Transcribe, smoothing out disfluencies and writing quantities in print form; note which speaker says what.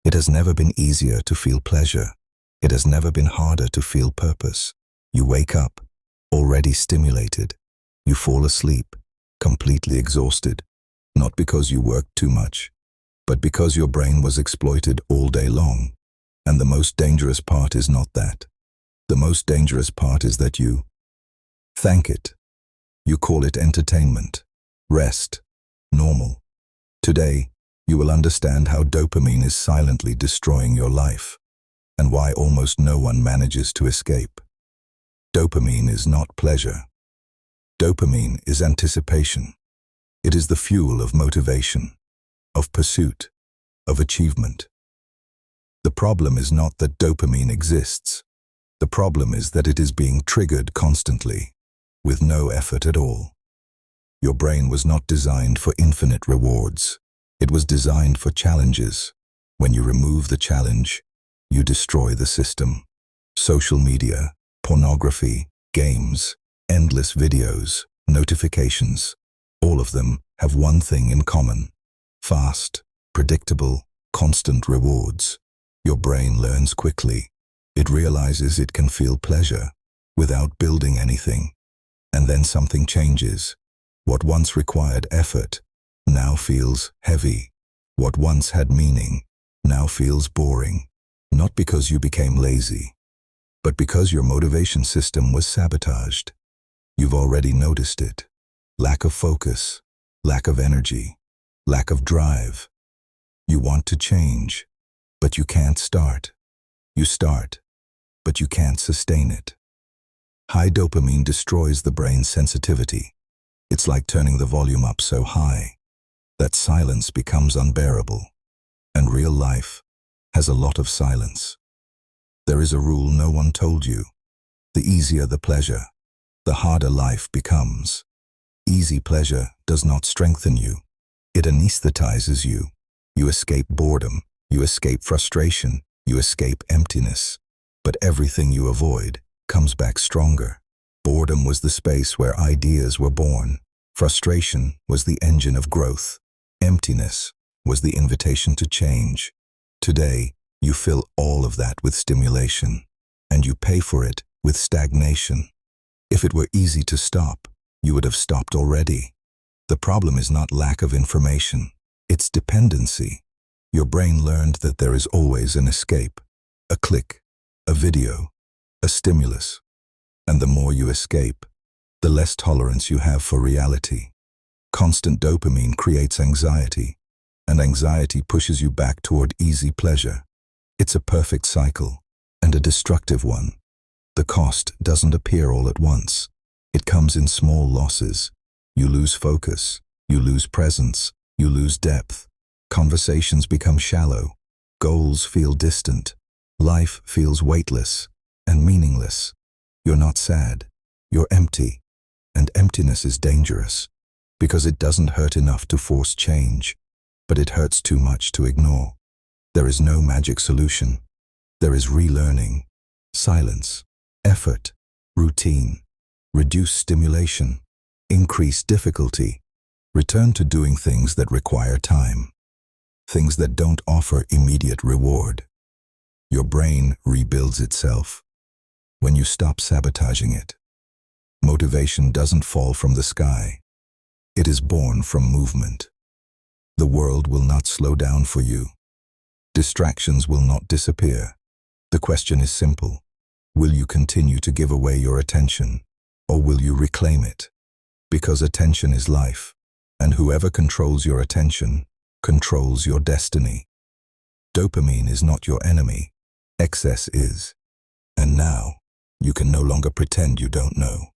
Speaker 1: It has never been easier to feel pleasure. It has never been harder to feel purpose. You wake up, already stimulated. You fall asleep, completely exhausted, not because you worked too much, but because your brain was exploited all day long. And the most dangerous part is not that. The most dangerous part is that you thank it. You call it entertainment, rest, normal. Today, you will understand how dopamine is silently destroying your life, and why almost no one manages to escape. Dopamine is not pleasure. Dopamine is anticipation. It is the fuel of motivation, of pursuit, of achievement. The problem is not that dopamine exists. The problem is that it is being triggered constantly, with no effort at all. Your brain was not designed for infinite rewards. It was designed for challenges. When you remove the challenge, you destroy the system. Social media, pornography, games, endless videos, notifications, all of them have one thing in common: fast, predictable, constant rewards. Your brain learns quickly. It realizes it can feel pleasure without building anything. And then something changes. What once required effort now feels heavy. What once had meaning now feels boring. Not because you became lazy, but because your motivation system was sabotaged. You've already noticed it. Lack of focus, lack of energy, lack of drive. You want to change, but you can't start. You start, but you can't sustain it. High dopamine destroys the brain's sensitivity. It's like turning the volume up so high that silence becomes unbearable. And real life has a lot of silence. There is a rule no one told you. The easier the pleasure, the harder life becomes. Easy pleasure does not strengthen you. It anesthetizes you. You escape boredom. You escape frustration. You escape emptiness. But everything you avoid comes back stronger. Boredom was the space where ideas were born. Frustration was the engine of growth. Emptiness was the invitation to change. Today, you fill all of that with stimulation, and you pay for it with stagnation. If it were easy to stop, you would have stopped already. The problem is not lack of information, it's dependency. Your brain learned that there is always an escape, a click, a video, a stimulus. And the more you escape, the less tolerance you have for reality. Constant dopamine creates anxiety, and anxiety pushes you back toward easy pleasure. It's a perfect cycle, and a destructive one. The cost doesn't appear all at once. It comes in small losses. You lose focus, you lose presence, you lose depth. Conversations become shallow. Goals feel distant. Life feels weightless and meaningless. You're not sad, you're empty. And emptiness is dangerous, because it doesn't hurt enough to force change, but it hurts too much to ignore. There is no magic solution. There is relearning, silence, effort, routine, reduce stimulation, increase difficulty, return to doing things that require time, things that don't offer immediate reward. Your brain rebuilds itself when you stop sabotaging it. Motivation doesn't fall from the sky. It is born from movement. The world will not slow down for you. Distractions will not disappear. The question is simple. Will you continue to give away your attention, or will you reclaim it? Because attention is life, and whoever controls your attention controls your destiny. Dopamine is not your enemy. Excess is. And now, you can no longer pretend you don't know.